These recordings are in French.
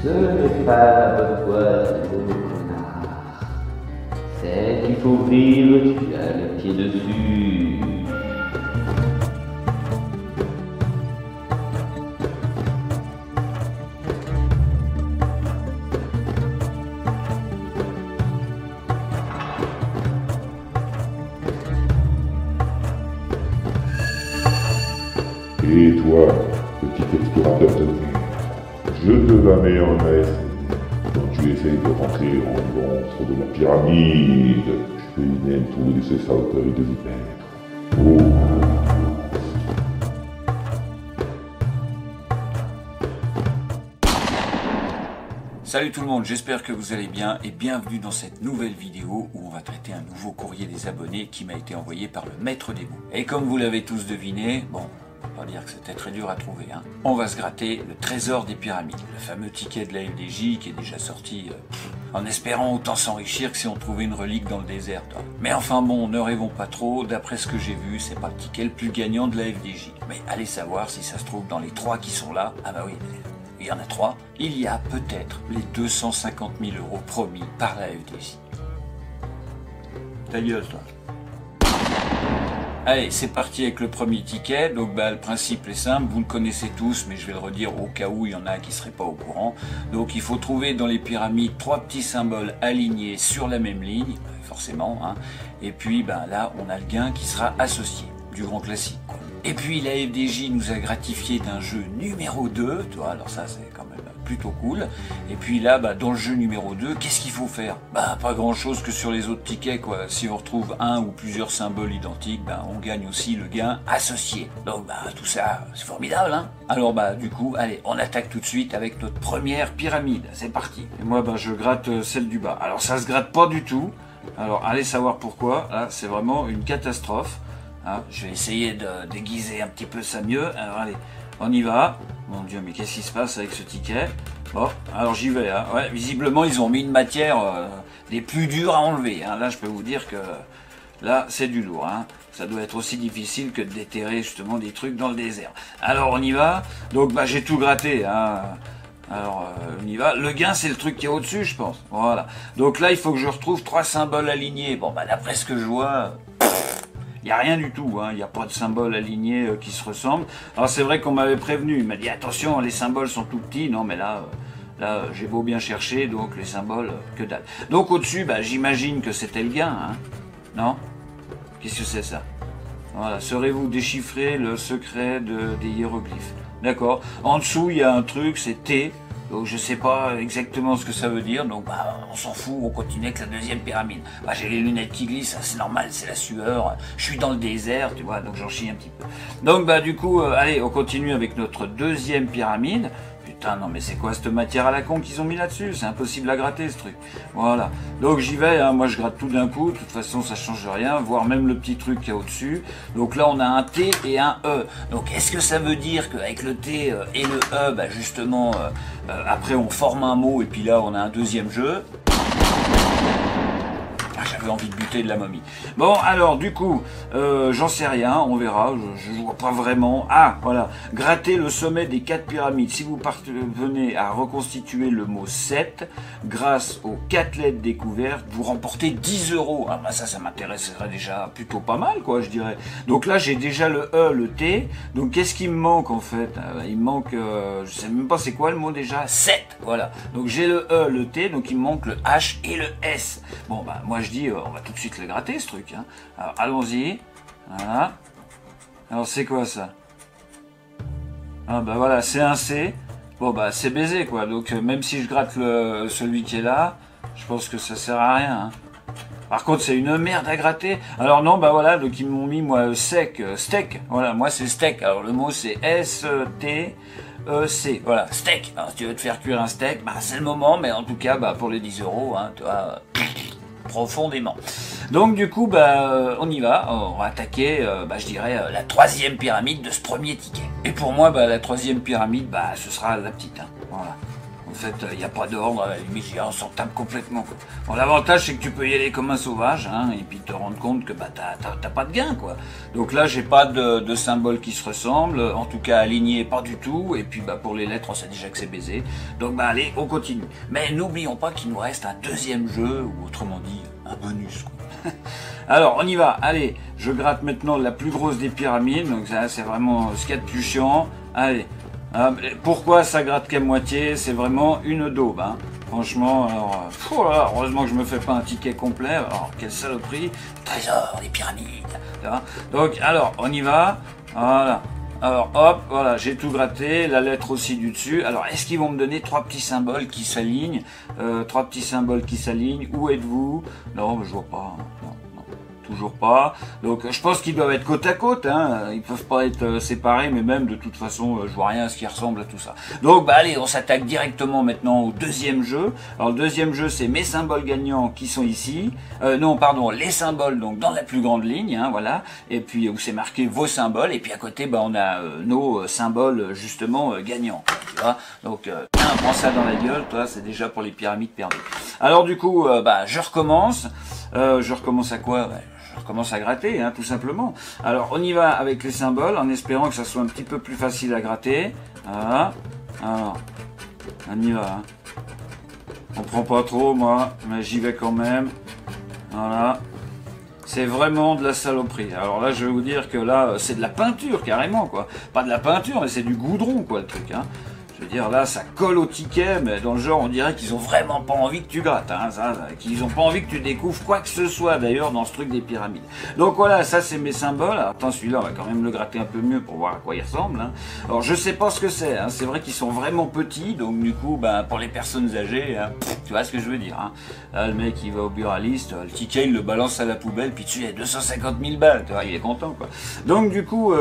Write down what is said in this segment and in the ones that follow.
Ce n'est pas la bonne boîte, mon connard. C'est qu'il faut ouvrir, tu as le pied dessus. Et toi, petit explorateur de mer, je te la mets en maître quand tu essayes de rentrer en l'ombre de la pyramide. Je n'aime trouver de ces saloperies de vipères. Oh. Salut tout le monde, j'espère que vous allez bien et bienvenue dans cette nouvelle vidéo où on va traiter un nouveau courrier des abonnés qui m'a été envoyé par le maître des mots. Et comme vous l'avez tous deviné, bon, on va pas dire que c'était très dur à trouver, hein. On va se gratter le trésor des pyramides, le fameux ticket de la FDJ qui est déjà sorti en espérant autant s'enrichir que si on trouvait une relique dans le désert. Toi. Mais enfin bon, ne rêvons pas trop, d'après ce que j'ai vu, c'est pas le ticket le plus gagnant de la FDJ. Mais allez savoir si ça se trouve dans les 3 qui sont là, ah bah oui, il y en a 3, il y a peut-être les 250 000 € promis par la FDJ. Ta gueule, toi. Allez, c'est parti avec le premier ticket. Donc le principe est simple, vous le connaissez tous, mais je vais le redire au cas où il y en a qui ne seraient pas au courant. Donc il faut trouver dans les pyramides 3 petits symboles alignés sur la même ligne, forcément, hein. Et puis là, on a le gain qui sera associé, du grand classique, quoi. Et puis la FDJ nous a gratifié d'un jeu numéro 2, tu vois, alors ça c'est quand même plutôt cool. Et puis là, dans le jeu numéro 2, qu'est-ce qu'il faut faire? Pas grand chose que sur les autres tickets, quoi. Si on retrouve un ou plusieurs symboles identiques, on gagne aussi le gain associé. Donc tout ça, c'est formidable, hein. Alors du coup, allez, on attaque tout de suite avec notre première pyramide, c'est parti. Et moi je gratte celle du bas. Alors ça se gratte pas du tout, alors allez savoir pourquoi, là c'est vraiment une catastrophe. Ah, je vais essayer de déguiser un petit peu ça mieux. Alors allez, on y va. Mon Dieu, mais qu'est-ce qui se passe avec ce ticket? Bon, alors j'y vais. Hein. Ouais, visiblement, ils ont mis une matière des plus dures à enlever. Hein. Là, je peux vous dire que là, c'est du lourd. Hein. Ça doit être aussi difficile que de déterrer justement des trucs dans le désert. Alors, on y va. Donc, j'ai tout gratté. Hein. Alors, on y va. Le gain, c'est le truc qui est au-dessus, je pense. Voilà. Donc là, il faut que je retrouve 3 symboles alignés. Bon, bah d'après ce que je vois, il n'y a rien du tout. Il n'y a pas de symboles alignés qui se ressemblent. Alors c'est vrai qu'on m'avait prévenu. Il m'a dit, attention, les symboles sont tout petits. Non, mais là, j'ai beau bien chercher, donc les symboles, que dalle. Donc au-dessus, bah, j'imagine que c'était le gain. Hein. Non? Qu'est-ce que c'est ça? Voilà. Saurez-vous déchiffrer le secret des hiéroglyphes? D'accord. En dessous, il y a un truc, c'est T. Donc je sais pas exactement ce que ça veut dire, donc bah, on s'en fout, on continue avec la deuxième pyramide. Bah, j'ai les lunettes qui glissent, c'est normal, c'est la sueur, je suis dans le désert, tu vois, donc j'en chie un petit peu. Donc bah du coup, allez, on continue avec notre deuxième pyramide. Putain, non mais c'est quoi cette matière à la con qu'ils ont mis là-dessus? C'est impossible à gratter ce truc. Voilà. Donc j'y vais, hein. Moi je gratte tout d'un coup, de toute façon ça change rien, voire même le petit truc qu'il y a au-dessus. Donc là on a un T et un E. Donc est-ce que ça veut dire qu'avec le T et le E, bah justement, après on forme un mot et puis là on a un deuxième jeu? J'avais envie de buter de la momie. Bon, alors, du coup, j'en sais rien, on verra, je vois pas vraiment. Ah, voilà, gratter le sommet des 4 pyramides. Si vous parvenez à reconstituer le mot 7, grâce aux 4 lettres découvertes, vous remportez 10 €. Ah, bah ça m'intéresserait déjà plutôt pas mal, quoi, je dirais. Donc là, j'ai déjà le E, le T. Donc, qu'est-ce qui me manque, en fait? Il me manque, je sais même pas c'est quoi le mot déjà, 7, voilà. Donc, j'ai le E, le T, donc il me manque le H et le S. Bon, bah, moi, je dis, on va tout de suite le gratter ce truc. Hein. Alors allons-y. Voilà. Alors c'est quoi ça? Ah bah voilà, c'est un C. Bon bah c'est baisé quoi. Donc même si je gratte celui qui est là, je pense que ça sert à rien. Hein. Par contre c'est une merde à gratter. Alors non bah voilà, donc ils m'ont mis moi steak. Voilà, moi c'est steak. Alors le mot c'est S-T. C, voilà, steak. Alors si tu veux te faire cuire un steak, bah c'est le moment, mais en tout cas bah pour les 10 €, hein, tu vois. Profondément. Donc du coup, bah, on y va, on va attaquer, bah, je dirais, la 3e pyramide de ce premier ticket. Et pour moi, bah, la 3e pyramide, bah, ce sera la petite. Hein. Voilà. En fait, il n'y a pas d'ordre, à la limite, on s'en tape complètement. Quoi. Bon, l'avantage, c'est que tu peux y aller comme un sauvage, hein, et puis te rendre compte que bah, t'as pas de gain, quoi. Donc là, j'ai pas de symbole qui se ressemble, en tout cas aligné, pas du tout. Et puis bah, pour les lettres, on sait déjà que c'est baisé. Donc bah allez, on continue. Mais n'oublions pas qu'il nous reste un deuxième jeu, ou autrement dit, un bonus, quoi. Alors, on y va. Allez, je gratte maintenant la plus grosse des pyramides. Donc ça, c'est vraiment ce qu'il y a de plus chiant. Allez. Pourquoi ça gratte qu'à moitié? C'est vraiment une daube. Hein. Franchement, alors, heureusement que je me fais pas un ticket complet. Alors, quelle saloperie. Trésor des pyramides. Donc, alors, on y va. Voilà. Alors, hop, voilà, j'ai tout gratté, la lettre aussi du dessus. Alors, est-ce qu'ils vont me donner 3 petits symboles qui s'alignent? 3 petits symboles qui s'alignent. Où êtes-vous? Non, je vois pas. Non. Toujours pas. Donc je pense qu'ils doivent être côte à côte, hein. Ils peuvent pas être séparés, mais même de toute façon, je vois rien à ce qui ressemble à tout ça. Donc bah allez, on s'attaque directement maintenant au deuxième jeu. Alors le deuxième jeu, c'est mes symboles gagnants qui sont ici. Non, pardon, les symboles donc dans la plus grande ligne, hein, voilà. Et puis où c'est marqué vos symboles. Et puis à côté, bah on a nos symboles justement gagnants. Tu vois. Donc prends ça dans la gueule, toi, c'est déjà pour les pyramides perdues. Alors du coup, bah je recommence. Je recommence à quoi? Je recommence à gratter, hein, tout simplement. Alors, on y va avec les symboles, en espérant que ça soit un petit peu plus facile à gratter. Voilà. Alors, on y va. Hein. On prend pas trop, moi, mais j'y vais quand même. Voilà. C'est vraiment de la saloperie. Alors là, je vais vous dire que là, c'est de la peinture, carrément, quoi. Pas de la peinture, mais c'est du goudron, quoi, le truc, hein. Je veux dire, là, ça colle au ticket, mais dans le genre, on dirait qu'ils ont vraiment pas envie que tu grattes, hein, qu'ils ont pas envie que tu découvres quoi que ce soit, d'ailleurs, dans ce truc des pyramides. Donc voilà, ça, c'est mes symboles. Alors, attends, celui-là, on va quand même le gratter un peu mieux pour voir à quoi il ressemble, hein. Alors, je sais pas ce que c'est, hein. C'est vrai qu'ils sont vraiment petits, donc du coup, ben, pour les personnes âgées, hein, tu vois ce que je veux dire, hein. Là, le mec, il va au buraliste, le ticket, il le balance à la poubelle, puis dessus, il y a 250 000 balles, tu vois, il est content, quoi. Donc, du coup,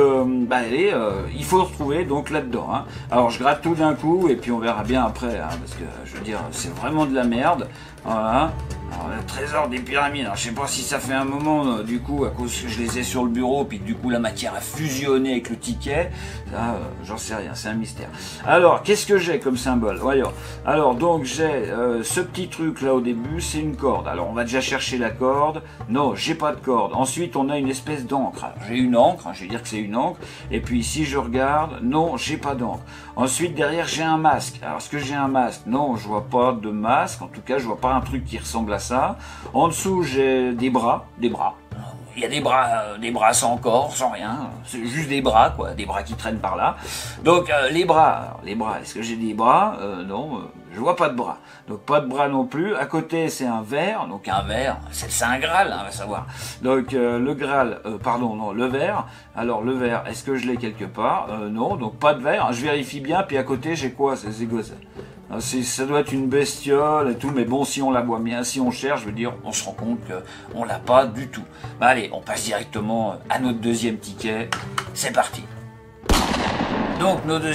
allez, il faut retrouver, donc, là-dedans, hein. Alors, je gratte tout d'un coup et puis on verra bien après, hein, parce que je veux dire, c'est vraiment de la merde. Voilà. Alors, le trésor des pyramides, alors je sais pas si ça fait un moment, du coup, à cause que je les ai sur le bureau, puis du coup la matière a fusionné avec le ticket, ça, j'en sais rien, c'est un mystère. Alors, qu'est-ce que j'ai comme symbole? Voyons. Alors, donc j'ai ce petit truc là au début, c'est une corde. Alors, on va déjà chercher la corde. Non, j'ai pas de corde. Ensuite, on a une espèce d'encre. J'ai une encre, hein, je vais dire que c'est une encre. Et puis, si je regarde, non, j'ai pas d'encre. Ensuite, derrière, j'ai un masque. Alors, est-ce que j'ai un masque? Non, je vois pas de masque. En tout cas, je vois pas un truc qui ressemble à ça. En dessous, j'ai des bras. Il y a des bras sans corps, sans rien. C'est juste des bras, quoi. Des bras qui traînent par là. Donc, les bras. Est-ce que j'ai des bras? Non, je vois pas de bras. Donc, pas de bras non plus. À côté, c'est un verre. Donc, un verre, c'est un Graal, hein, on va savoir. Donc, le Graal, le verre. Alors, le verre, est-ce que je l'ai quelque part? Non, donc pas de verre. Je vérifie bien. Puis à côté, j'ai quoi? C'est quoi ça? Ça doit être une bestiole et tout, mais bon, si on la voit bien, si on cherche, je veux dire, on se rend compte qu'on l'a pas du tout. Bah allez, on passe directement à notre deuxième ticket. C'est parti. Donc notre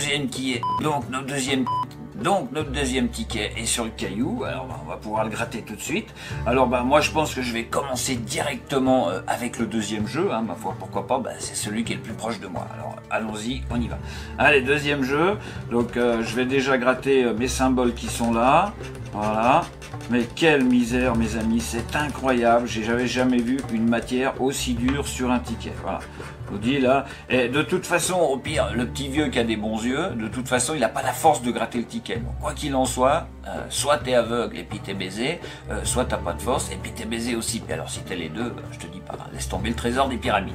deuxième ticket est sur le caillou. Alors on va pouvoir le gratter tout de suite. Alors moi je pense que je vais commencer directement avec le deuxième jeu, hein, ma foi, pourquoi pas, c'est celui qui est le plus proche de moi. Alors allons-y, on y va. Allez, deuxième jeu. Donc je vais déjà gratter mes symboles qui sont là. Voilà. Mais quelle misère, mes amis, c'est incroyable. J'avais jamais vu une matière aussi dure sur un ticket. Voilà. Je vous dis là. Et de toute façon, au pire, le petit vieux qui a des bons yeux, de toute façon, il n'a pas la force de gratter le ticket. Donc, quoi qu'il en soit, soit t'es aveugle et puis t'es baisé, soit t'as pas de force et puis t'es baisé aussi. Puis alors, si t'es les deux, je te dis pas, laisse tomber le trésor des pyramides.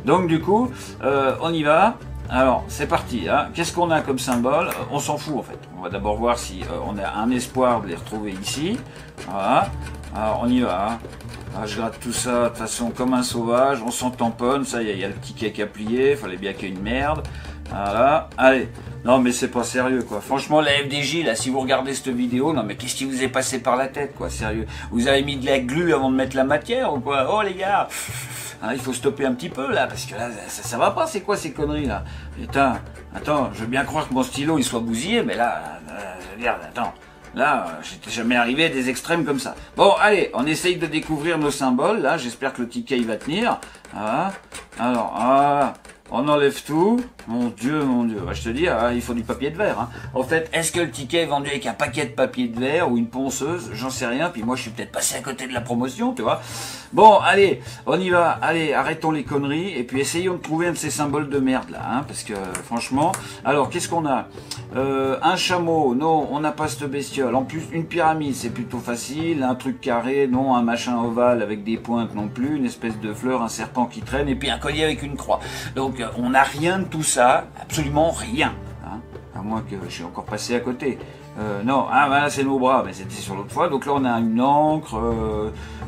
Donc, du coup, on y va. Alors, c'est parti. Hein. Qu'est-ce qu'on a comme symbole? On s'en fout, en fait. On va d'abord voir si on a un espoir de les retrouver ici. Voilà. Alors, on y va. Hein. Alors, je gratte tout ça de toute façon comme un sauvage. On s'en tamponne. Ça, il y a le ticket qui a plié. Il fallait bien qu'il y ait une merde. Voilà. Allez. Non, mais c'est pas sérieux, quoi. Franchement, la FDJ, là, si vous regardez cette vidéo, non, mais qu'est-ce qui vous est passé par la tête, quoi? Sérieux. Vous avez mis de la glu avant de mettre la matière, ou quoi? Oh, les gars! Hein, il faut stopper un petit peu là, parce que là, ça va pas, c'est quoi ces conneries là? Putain, attends, je veux bien croire que mon stylo il soit bousillé, mais là, regarde, attends, là, j'étais jamais arrivé à des extrêmes comme ça. Bon, allez, on essaye de découvrir nos symboles, là, j'espère que le ticket il va tenir. Voilà. Alors, voilà. On enlève tout. Mon Dieu, bah, je te dis, il faut du papier de verre. Hein. En fait, est-ce que le ticket est vendu avec un paquet de papier de verre ou une ponceuse? J'en sais rien. Puis moi, je suis peut-être passé à côté de la promotion, tu vois. Bon, allez, on y va. Allez, arrêtons les conneries et puis essayons de trouver un de ces symboles de merde là, hein, parce que franchement. Alors, qu'est-ce qu'on a? Un chameau, non, on n'a pas cette bestiole. En plus, une pyramide, c'est plutôt facile. Un truc carré, non. Un machin ovale avec des pointes non plus. Une espèce de fleur, un serpent qui traîne et puis un collier avec une croix. Donc, on n'a rien de tout ça, absolument rien. Hein, à moins que je suis encore passé à côté. Non, voilà, c'est nos bras, mais c'était sur l'autre fois. Donc là, on a une encre,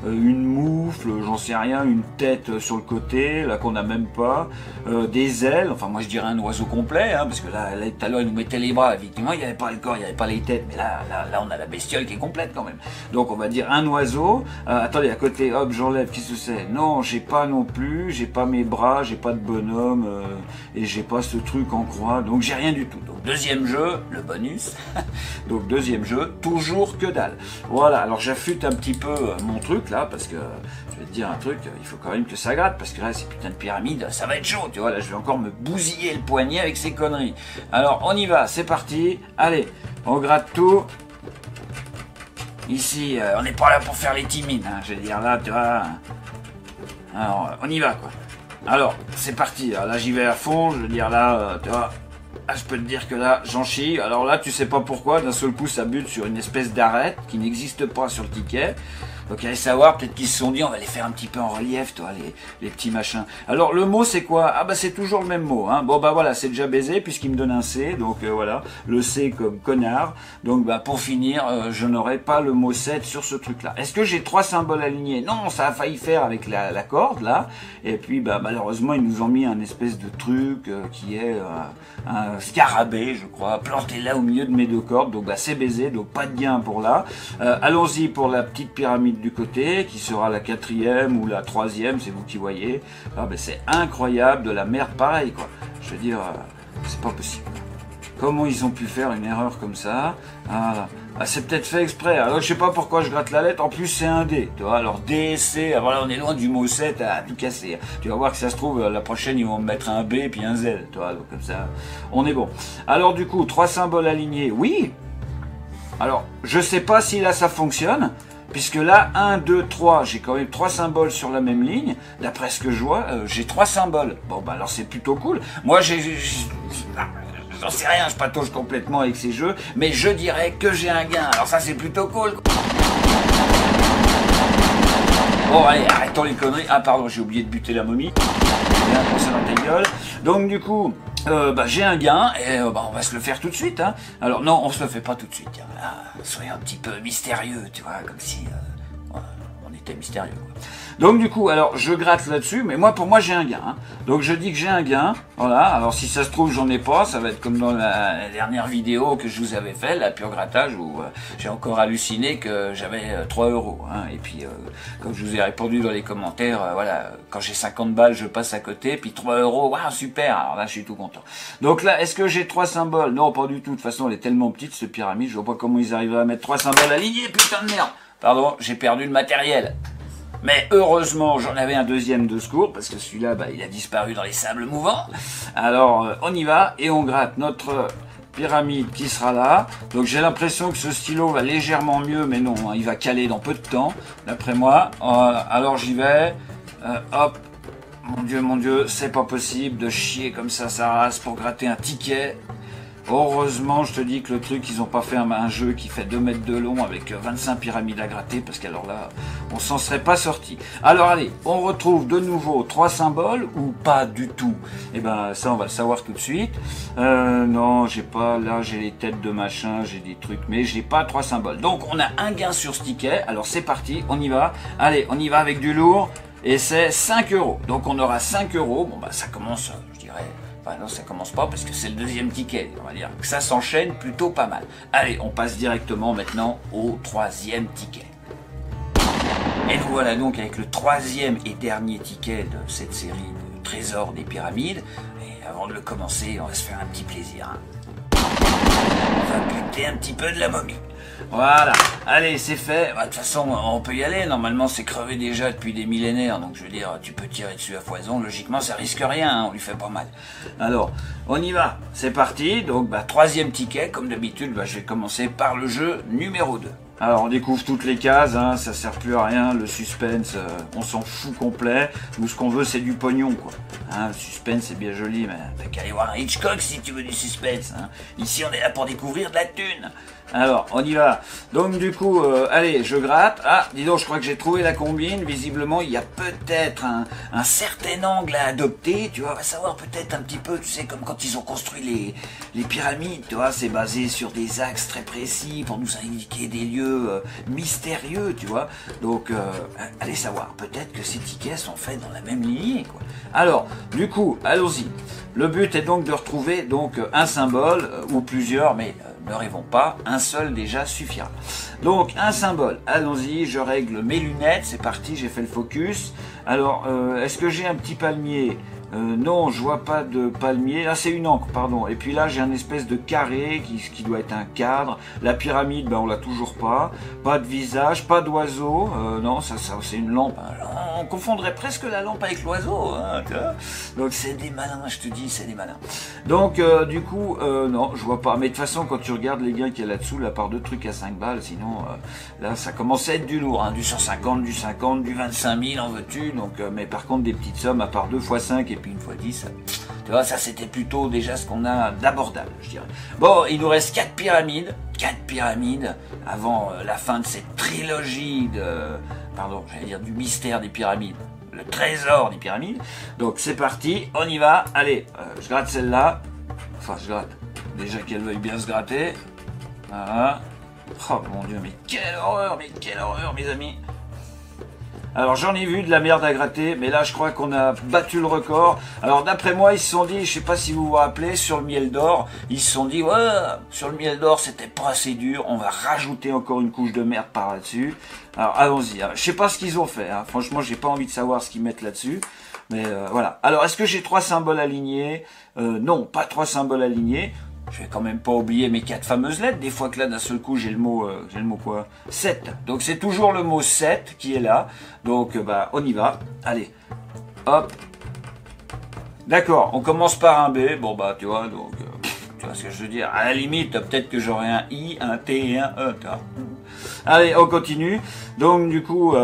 une moufle, j'en sais rien, une tête sur le côté, là qu'on n'a même pas, des ailes, enfin moi je dirais un oiseau complet, hein, parce que là tout à l'heure, il nous mettait les bras, effectivement, il n'y avait pas le corps, il n'y avait pas les têtes, mais là, on a la bestiole qui est complète quand même. Donc on va dire un oiseau. Attendez, à côté, hop, j'enlève, qu'est-ce que c'est? Non, j'ai pas non plus, j'ai pas mes bras, j'ai pas de bonhomme, et j'ai pas ce truc en croix, donc j'ai rien du tout. Donc deuxième jeu, le bonus. Donc deuxième jeu, toujours que dalle. Voilà, alors j'affûte un petit peu mon truc là, parce que je vais te dire un truc, il faut quand même que ça gratte, parce que là, ces putains de pyramides, ça va être chaud, tu vois, là je vais encore me bousiller le poignet avec ces conneries. Alors on y va, c'est parti, allez, on gratte tout. Ici, on n'est pas là pour faire les timides, hein, je vais dire là, tu vois. Alors, on y va quoi. Alors, c'est parti, alors, là j'y vais à fond, je veux dire là, tu vois. Ah, je peux te dire que là, j'en chie. Alors là, tu sais pas pourquoi, d'un seul coup, ça bute sur une espèce d'arête qui n'existe pas sur le ticket. Donc, allez savoir, peut-être qu'ils se sont dit, on va les faire un petit peu en relief, toi, les petits machins. Alors, le mot, c'est quoi? Ah, bah, c'est toujours le même mot, hein. Bon, bah, voilà, c'est déjà baisé, puisqu'il me donne un C. Donc, voilà, le C comme connard. Donc, bah, pour finir, je n'aurai pas le mot 7 sur ce truc-là. Est-ce que j'ai 3 symboles alignés? Non, ça a failli faire avec la corde, là. Et puis, bah, malheureusement, ils nous ont mis un espèce de truc qui est un scarabée, je crois, planté là au milieu de mes deux cordes. Donc, bah, c'est baisé, donc pas de gain pour là. Allons-y pour la petite pyramide du côté, qui sera la 4e ou la 3e, c'est vous qui voyez. Ah, ben c'est incroyable, de la merde pareil, quoi. Je veux dire, c'est pas possible. Comment ils ont pu faire une erreur comme ça? Voilà. Ah, c'est peut-être fait exprès. Alors, je sais pas pourquoi je gratte la lettre. En plus, c'est un D. Tu vois, alors D, C. Alors là, on est loin du mot 7 à tout casser. Tu vas voir que ça se trouve, la prochaine, ils vont me mettre un B puis un Z. Tu vois, donc comme ça, on est bon. Alors, du coup, 3 symboles alignés. Oui. Alors, je sais pas si là, ça fonctionne. Puisque là, 1, 2, 3, j'ai quand même 3 symboles sur la même ligne. D'après ce que je vois, j'ai 3 symboles. Bon, bah alors c'est plutôt cool. Moi, j'en sais rien, je patauge complètement avec ces jeux, mais je dirais que j'ai un gain. Alors ça, c'est plutôt cool. Bon, allez, arrêtons les conneries. Ah, pardon, j'ai oublié de buter la momie. Bien, c'est dans ta gueule. Donc, du coup... j'ai un gain et on va se le faire tout de suite. Hein. Alors non, on se le fait pas tout de suite. Hein. Soyons un petit peu mystérieux, tu vois, comme si on était mystérieux. Quoi. Donc du coup, alors je gratte là-dessus, mais pour moi j'ai un gain. Hein. Donc je dis que j'ai un gain. Voilà. Alors si ça se trouve j'en ai pas, ça va être comme dans la dernière vidéo que je vous avais fait, la pure grattage, où j'ai encore halluciné que j'avais 3 €. Hein. Et puis comme je vous ai répondu dans les commentaires, voilà, quand j'ai 50 balles, je passe à côté, puis 3 €, waouh, super. Alors là, je suis tout content. Donc là, est-ce que j'ai 3 symboles? Non, pas du tout. De toute façon, elle est tellement petite cette pyramide, je vois pas comment ils arriveraient à mettre 3 symboles alignés. Putain de merde. Pardon, j'ai perdu le matériel. Mais heureusement, j'en avais un deuxième de secours, parce que celui-là, il a disparu dans les sables mouvants. Alors, on y va, et on gratte notre pyramide qui sera là. Donc j'ai l'impression que ce stylo va légèrement mieux, mais non, hein, il va caler dans peu de temps, d'après moi. Alors j'y vais. Hop. Mon Dieu, c'est pas possible de chier comme ça sa race pour gratter un ticket. Heureusement, je te dis que le truc, ils ont pas fait un jeu qui fait 2 mètres de long avec 25 pyramides à gratter, parce qu'alors là, on s'en serait pas sorti. Alors allez, on retrouve de nouveau 3 symboles, ou pas du tout. Et ben ça, on va le savoir tout de suite. Non, j'ai pas, là j'ai les têtes de machin, j'ai des trucs, mais j'ai pas 3 symboles. Donc on a un gain sur ce ticket, alors c'est parti, on y va. Allez, on y va avec du lourd, et c'est 5 €. Donc on aura 5 €, bon bah ça commence, je dirais... non, ça commence pas parce que c'est le deuxième ticket, on va dire. Ça s'enchaîne plutôt pas mal. Allez, on passe directement maintenant au 3e ticket. Et nous voilà donc avec le 3e et dernier ticket de cette série de trésors des pyramides. Et avant de le commencer, on va se faire un petit plaisir. Hein. On va buter un petit peu de la momie. Voilà, allez, c'est fait. De toute façon, on peut y aller. Normalement, c'est crevé déjà depuis des millénaires. Donc, je veux dire, tu peux tirer dessus à foison. Logiquement, ça risque rien. Hein, on lui fait pas mal. Alors, on y va. C'est parti. Donc, 3e ticket. Comme d'habitude, je vais commencer par le jeu numéro 2. Alors, on découvre toutes les cases. Hein, ça sert plus à rien. Le suspense, on s'en fout complet. Nous, ce qu'on veut, c'est du pognon, quoi. Hein, le suspense, c'est bien joli, mais t'as qu'à aller voir un Hitchcock si tu veux du suspense. Hein. Ici, on est là pour découvrir de la thune. Alors, on y va. Donc, du coup, allez, je gratte. Ah, dis donc, je crois que j'ai trouvé la combine. Visiblement, il y a peut-être un certain angle à adopter. Tu vois, on va savoir peut-être un petit peu, tu sais, comme quand ils ont construit les pyramides. Tu vois, c'est basé sur des axes très précis pour nous indiquer des lieux mystérieux, tu vois. Donc, allez savoir. Peut-être que ces tickets sont faits dans la même lignée, quoi. Alors, du coup, allons-y. Le but est donc de retrouver donc un symbole ou plusieurs, mais ne rêvons pas, un seul déjà suffira. Donc un symbole, allons-y, je règle mes lunettes, c'est parti, j'ai fait le focus. Alors, est-ce que j'ai un petit palmier? Non, je vois pas de palmier. Ah, c'est une encre, pardon. Et puis là, j'ai un espèce de carré qui doit être un cadre. La pyramide, on l'a toujours pas. Pas de visage, pas d'oiseau. Non, ça c'est une lampe. On confondrait presque la lampe avec l'oiseau. Hein, donc c'est des malins, je te dis, c'est des malins. Donc du coup, non, je vois pas. Mais de toute façon, quand tu regardes les gains qu'il y a là-dessous, la part de trucs à 5 balles, sinon là, ça commence à être du lourd. Hein, du 150, du 50, du 25 000, en veux-tu. Donc, mais par contre, des petites sommes, à part 2 x 5 et puis 1 x 10, tu vois, ça c'était plutôt déjà ce qu'on a d'abordable, je dirais. Bon, il nous reste 4 pyramides avant la fin de cette trilogie pardon, j'allais dire du mystère des pyramides, le trésor des pyramides. Donc c'est parti, on y va. Allez, je gratte celle-là. Enfin, je gratte. Déjà qu'elle veuille bien se gratter. Voilà. Oh mon Dieu, mais quelle horreur, mes amis. Alors j'en ai vu de la merde à gratter, mais là je crois qu'on a battu le record. Alors d'après moi ils se sont dit, je sais pas si vous vous rappelez, sur le miel d'or, ils se sont dit ouais, sur le miel d'or c'était pas assez dur, on va rajouter encore une couche de merde par là-dessus. Alors allons-y, je sais pas ce qu'ils ont fait, hein. Franchement j'ai pas envie de savoir ce qu'ils mettent là-dessus. Mais voilà. Alors est-ce que j'ai 3 symboles alignés? Non, pas 3 symboles alignés. je vais quand même pas oublier mes 4 fameuses lettres. Des fois que là, d'un seul coup, j'ai le mot quoi? 7. Donc c'est toujours le mot 7 qui est là. Donc bah on y va. Allez, hop. D'accord, on commence par un B. Bon bah tu vois, donc tu vois ce que je veux dire. À la limite, peut-être que j'aurai un I, un T et un E. Allez, on continue. Donc du coup,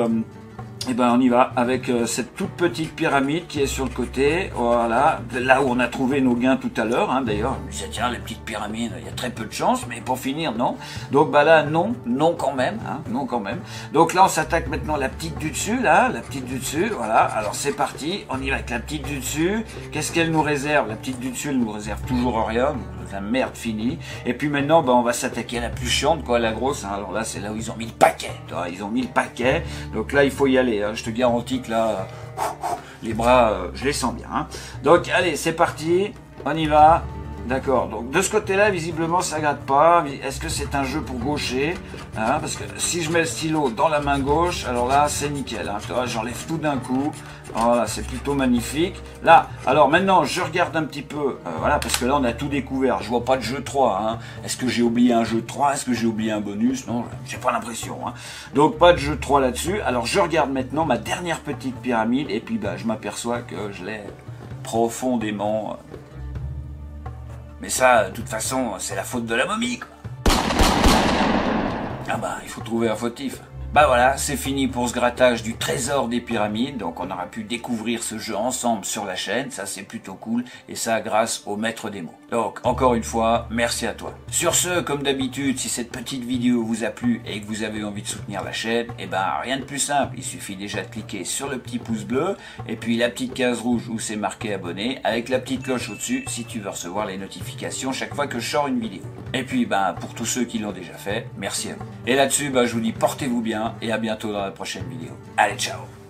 et ben on y va avec cette toute petite pyramide qui est sur le côté, voilà, là où on a trouvé nos gains tout à l'heure, hein, d'ailleurs, je me disais tiens, les petites pyramides, il y a très peu de chance, mais pour finir, non. Donc bah là, non quand même, hein, non quand même. Donc là, on s'attaque maintenant à la petite du dessus, là, la petite du dessus, voilà, alors c'est parti, on y va avec la petite du dessus, qu'est-ce qu'elle nous réserve? La petite du dessus, elle nous réserve toujours rien, la merde finie, et puis maintenant, bah, on va s'attaquer à la plus chiante, quoi, la grosse, hein. Alors là, c'est là où ils ont mis le paquet, tu vois, ils ont mis le paquet, donc là, il faut y aller. Je te garantis que là, les bras, je les sens bien. Hein. Donc, allez, c'est parti. On y va. D'accord. Donc, de ce côté-là, visiblement, ça gratte pas. Est-ce que c'est un jeu pour gaucher, hein? Parce que si je mets le stylo dans la main gauche, alors là, c'est nickel. Hein. J'enlève tout d'un coup. Voilà, c'est plutôt magnifique. Là, alors maintenant, je regarde un petit peu. Voilà, parce que là, on a tout découvert. Je vois pas de jeu 3. Hein. Est-ce que j'ai oublié un jeu 3? Est-ce que j'ai oublié un bonus? Non, j'ai pas l'impression. Hein. Donc, pas de jeu 3 là-dessus. Alors, je regarde maintenant ma dernière petite pyramide. Et puis, bah, je m'aperçois que je l'ai profondément... Mais ça, de toute façon, c'est la faute de la momie, quoi. Ah bah, il faut trouver un fautif. Bah voilà, c'est fini pour ce grattage du trésor des pyramides. Donc on aura pu découvrir ce jeu ensemble sur la chaîne. Ça, c'est plutôt cool. Et ça, grâce au maître des mots. Donc, encore une fois, merci à toi. Sur ce, comme d'habitude, si cette petite vidéo vous a plu et que vous avez envie de soutenir la chaîne, eh ben, rien de plus simple. Il suffit déjà de cliquer sur le petit pouce bleu et puis la petite case rouge où c'est marqué abonné avec la petite cloche au-dessus si tu veux recevoir les notifications chaque fois que je sors une vidéo. Et puis, ben, pour tous ceux qui l'ont déjà fait, merci à vous. Et là-dessus, ben, je vous dis portez-vous bien et à bientôt dans la prochaine vidéo. Allez, ciao!